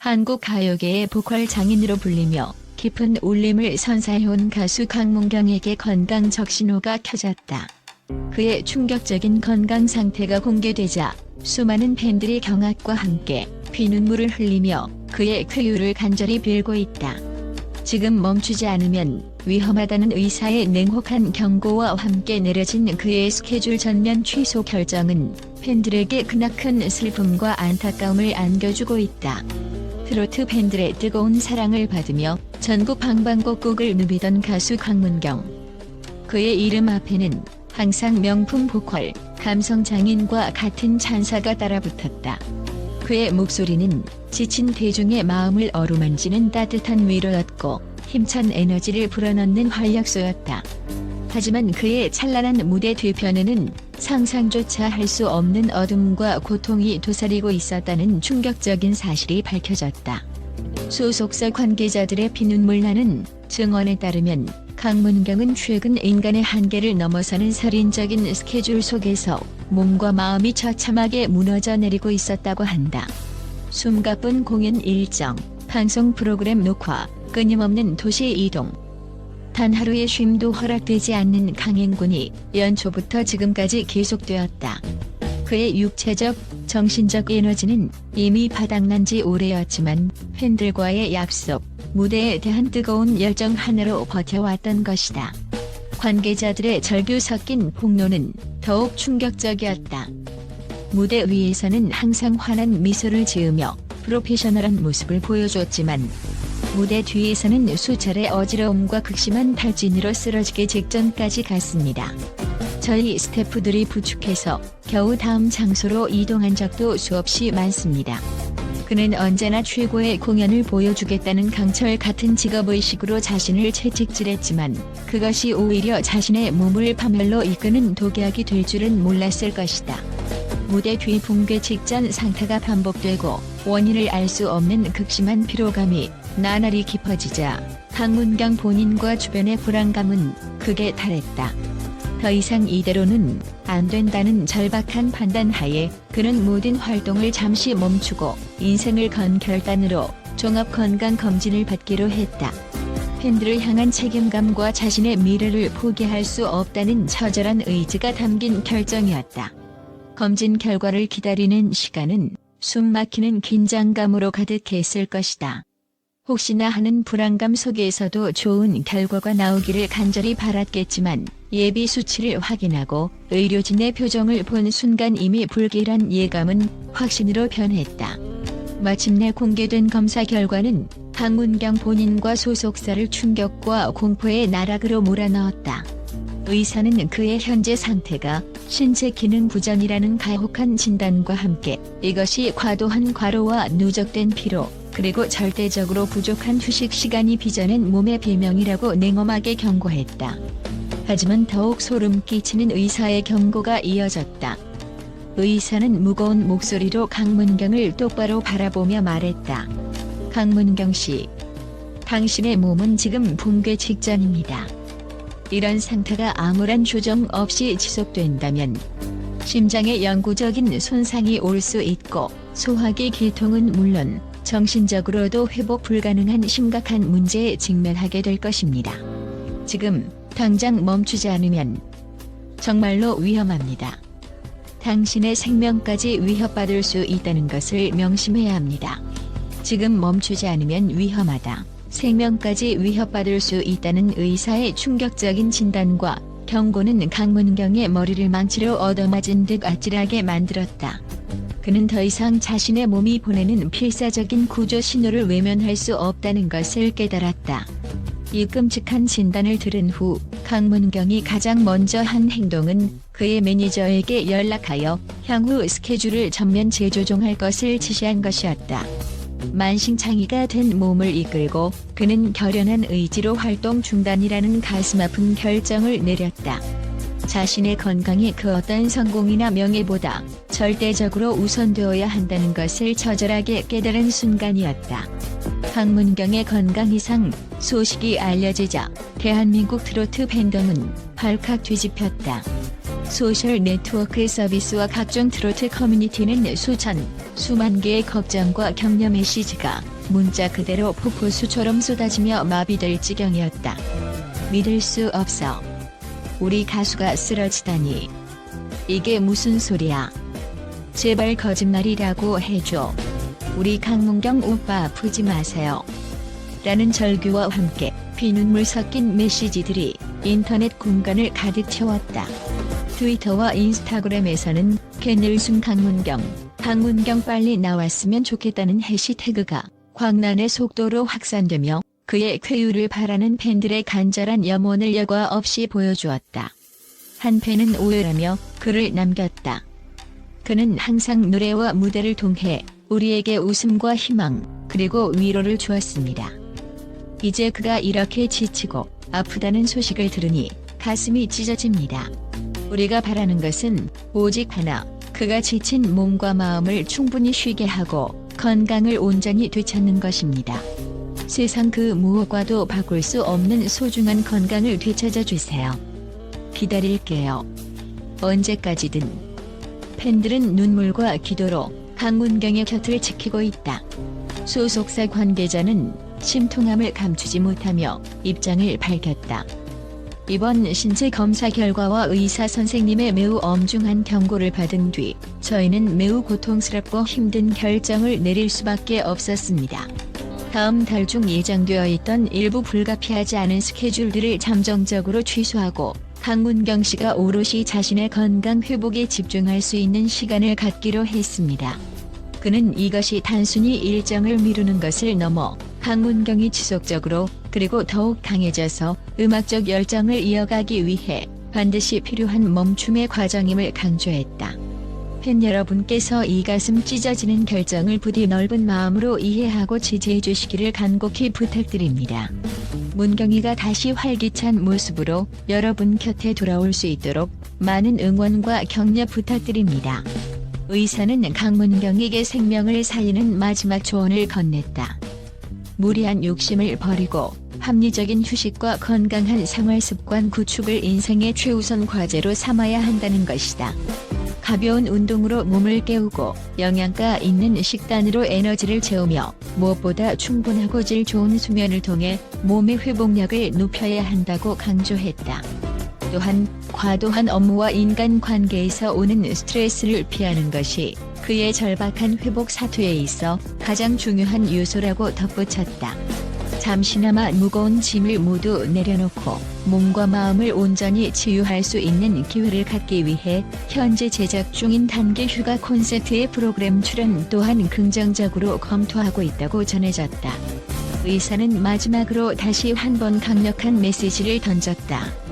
한국 가요계의 보컬 장인으로 불리며 깊은 울림을 선사해온 가수 강문경에게 건강적 신호가 켜졌다. 그의 충격적인 건강 상태가 공개되자 수많은 팬들이 경악과 함께 피눈물을 흘리며 그의 쾌유를 간절히 빌고 있다. 지금 멈추지 않으면 위험하다는 의사의 냉혹한 경고와 함께 내려진 그의 스케줄 전면 취소 결정은 팬들에게 크나큰 슬픔과 안타까움을 안겨주고 있다. 트로트 팬들의 뜨거운 사랑을 받으며 전국 방방곡곡을 누비던 가수 강문경. 그의 이름 앞에는 항상 명품 보컬, 감성 장인과 같은 찬사가 따라붙었다. 그의 목소리는 지친 대중의 마음을 어루만지는 따뜻한 위로였고 힘찬 에너지를 불어넣는 활력소였다. 하지만 그의 찬란한 무대 뒤편에는 상상조차 할 수 없는 어둠과 고통이 도사리고 있었다는 충격적인 사실이 밝혀졌다. 소속사 관계자들의 피눈물 나는 증언에 따르면 강문경은 최근 인간의 한계를 넘어서는 살인적인 스케줄 속에서 몸과 마음이 처참하게 무너져 내리고 있었다고 한다. 숨가쁜 공연 일정, 방송 프로그램 녹화, 끊임없는 도시 이동. 단 하루의 쉼도 허락되지 않는 강행군이 연초부터 지금까지 계속되었다. 그의 육체적, 정신적 에너지는 이미 바닥난 지 오래였지만 팬들과의 약속, 무대에 대한 뜨거운 열정 하나로 버텨왔던 것이다. 관계자들의 절규 섞인 폭로는 더욱 충격적이었다. 무대 위에서는 항상 환한 미소를 지으며 프로페셔널한 모습을 보여줬지만 무대 뒤에서는 수차례 어지러움과 극심한 탈진으로 쓰러지기 직전까지 갔습니다. 저희 스태프들이 부축해서 겨우 다음 장소로 이동한 적도 수없이 많습니다. 그는 언제나 최고의 공연을 보여주겠다는 강철 같은 직업의식으로 자신을 채찍질했지만 그것이 오히려 자신의 몸을 파멸로 이끄는 독약이 될 줄은 몰랐을 것이다. 무대 뒤 붕괴 직전 상태가 반복되고 원인을 알 수 없는 극심한 피로감이 나날이 깊어지자 강문경 본인과 주변의 불안감은 극에 달했다. 더 이상 이대로는 안 된다는 절박한 판단하에 그는 모든 활동을 잠시 멈추고 인생을 건 결단으로 종합건강검진을 받기로 했다. 팬들을 향한 책임감과 자신의 미래를 포기할 수 없다는 처절한 의지가 담긴 결정이었다. 검진 결과를 기다리는 시간은 숨막히는 긴장감으로 가득했을 것이다. 혹시나 하는 불안감 속에서도 좋은 결과가 나오기를 간절히 바랐겠지만 예비 수치를 확인하고 의료진의 표정을 본 순간 이미 불길한 예감은 확신으로 변했다. 마침내 공개된 검사 결과는 강문경 본인과 소속사를 충격과 공포의 나락으로 몰아넣었다. 의사는 그의 현재 상태가 신체 기능 부전이라는 가혹한 진단과 함께 이것이 과도한 과로와 누적된 피로, 그리고 절대적으로 부족한 휴식 시간이 빚어낸 몸의 비명이라고 냉엄하게 경고했다. 하지만 더욱 소름 끼치는 의사의 경고가 이어졌다. 의사는 무거운 목소리로 강문경을 똑바로 바라보며 말했다. 강문경 씨, 당신의 몸은 지금 붕괴 직전입니다. 이런 상태가 아무런 조정 없이 지속된다면 심장에 영구적인 손상이 올 수 있고 소화기 계통은 물론 정신적으로도 회복 불가능한 심각한 문제에 직면하게 될 것입니다. 지금 당장 멈추지 않으면 정말로 위험합니다. 당신의 생명까지 위협받을 수 있다는 것을 명심해야 합니다. 지금 멈추지 않으면 위험하다. 생명까지 위협받을 수 있다는 의사의 충격적인 진단과 경고는 강문경의 머리를 망치로 얻어맞은 듯 아찔하게 만들었다. 그는 더 이상 자신의 몸이 보내는 필사적인 구조 신호를 외면할 수 없다는 것을 깨달았다. 이 끔찍한 진단을 들은 후 강문경이 가장 먼저 한 행동은 그의 매니저에게 연락하여 향후 스케줄을 전면 재조정할 것을 지시한 것이었다. 만신창이가 된 몸을 이끌고 그는 결연한 의지로 활동 중단이라는 가슴 아픈 결정을 내렸다. 자신의 건강이 그 어떤 성공이나 명예보다 절대적으로 우선되어야 한다는 것을 처절하게 깨달은 순간이었다. 강문경의 건강 이상 소식이 알려지자 대한민국 트로트 팬덤은 발칵 뒤집혔다. 소셜 네트워크 서비스와 각종 트로트 커뮤니티는 수천, 수만 개의 걱정과 격려 메시지가 문자 그대로 폭포수처럼 쏟아지며 마비될 지경이었다. 믿을 수 없어. 우리 가수가 쓰러지다니. 이게 무슨 소리야. 제발 거짓말이라고 해줘. 우리 강문경 오빠 아프지 마세요. 라는 절규와 함께 피눈물 섞인 메시지들이 인터넷 공간을 가득 채웠다. 트위터와 인스타그램에서는 캔일순 강문경 빨리 나왔으면 좋겠다는 해시태그가 광란의 속도로 확산되며 그의 쾌유를 바라는 팬들의 간절한 염원을 여과 없이 보여주었다. 한 팬은 오열하며 글을 남겼다. 그는 항상 노래와 무대를 통해 우리에게 웃음과 희망 그리고 위로를 주었습니다. 이제 그가 이렇게 지치고 아프다는 소식을 들으니 가슴이 찢어집니다. 우리가 바라는 것은 오직 하나, 그가 지친 몸과 마음을 충분히 쉬게 하고 건강을 온전히 되찾는 것입니다. 세상 그 무엇과도 바꿀 수 없는 소중한 건강을 되찾아 주세요. 기다릴게요. 언제까지든. 팬들은 눈물과 기도로 강문경의 곁을 지키고 있다. 소속사 관계자는 심통함을 감추지 못하며 입장을 밝혔다. 이번 신체 검사 결과와 의사 선생님의 매우 엄중한 경고를 받은 뒤 저희는 매우 고통스럽고 힘든 결정을 내릴 수밖에 없었습니다. 다음 달 중 예정되어 있던 일부 불가피하지 않은 스케줄들을 잠정적으로 취소하고 강문경 씨가 오롯이 자신의 건강 회복에 집중할 수 있는 시간을 갖기로 했습니다. 그는 이것이 단순히 일정을 미루는 것을 넘어 강문경이 지속적으로 그리고 더욱 강해져서 음악적 열정을 이어가기 위해 반드시 필요한 멈춤의 과정임을 강조했다. 팬 여러분께서 이 가슴 찢어지는 결정을 부디 넓은 마음으로 이해하고 지지해 주시기를 간곡히 부탁드립니다. 문경이가 다시 활기찬 모습으로 여러분 곁에 돌아올 수 있도록 많은 응원과 격려 부탁드립니다. 의사는 강문경에게 생명을 살리는 마지막 조언을 건넸다. 무리한 욕심을 버리고 합리적인 휴식과 건강한 생활습관 구축을 인생의 최우선 과제로 삼아야 한다는 것이다. 가벼운 운동으로 몸을 깨우고 영양가 있는 식단으로 에너지를 채우며 무엇보다 충분하고 질 좋은 수면을 통해 몸의 회복력을 높여야 한다고 강조했다. 또한 과도한 업무와 인간관계에서 오는 스트레스를 피하는 것이 그의 절박한 회복 사투에 있어 가장 중요한 요소라고 덧붙였다. 잠시나마 무거운 짐을 모두 내려놓고 몸과 마음을 온전히 치유할 수 있는 기회를 갖기 위해 현재 제작 중인 단기 휴가 콘서트의 프로그램 출연 또한 긍정적으로 검토하고 있다고 전해졌다. 의사는 마지막으로 다시 한 번 강력한 메시지를 던졌다.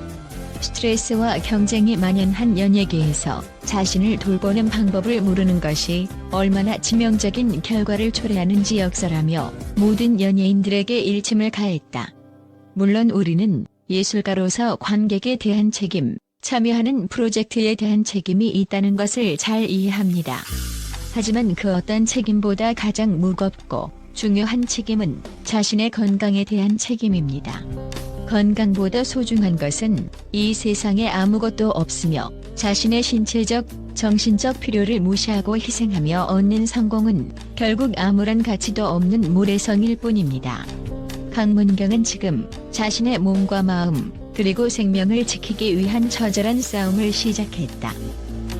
스트레스와 경쟁이 만연한 연예계에서 자신을 돌보는 방법을 모르는 것이 얼마나 치명적인 결과를 초래하는지 역설하며 모든 연예인들에게 일침을 가했다. 물론 우리는 예술가로서 관객에 대한 책임, 참여하는 프로젝트에 대한 책임이 있다는 것을 잘 이해합니다. 하지만 그 어떤 책임보다 가장 무겁고 중요한 책임은 자신의 건강에 대한 책임입니다. 건강보다 소중한 것은 이 세상에 아무것도 없으며 자신의 신체적, 정신적 필요를 무시하고 희생하며 얻는 성공은 결국 아무런 가치도 없는 모래성일 뿐입니다. 강문경은 지금 자신의 몸과 마음 그리고 생명을 지키기 위한 처절한 싸움을 시작했다.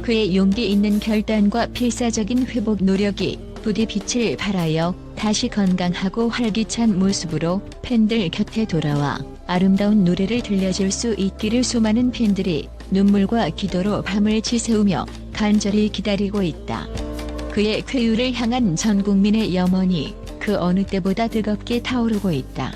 그의 용기 있는 결단과 필사적인 회복 노력이 부디 빛을 발하여 다시 건강하고 활기찬 모습으로 팬들 곁에 돌아와 아름다운 노래를 들려줄 수 있기를 수많은 팬들이 눈물과 기도로 밤을 지새우며 간절히 기다리고 있다. 그의 쾌유를 향한 전 국민의 염원이 그 어느 때보다 뜨겁게 타오르고 있다.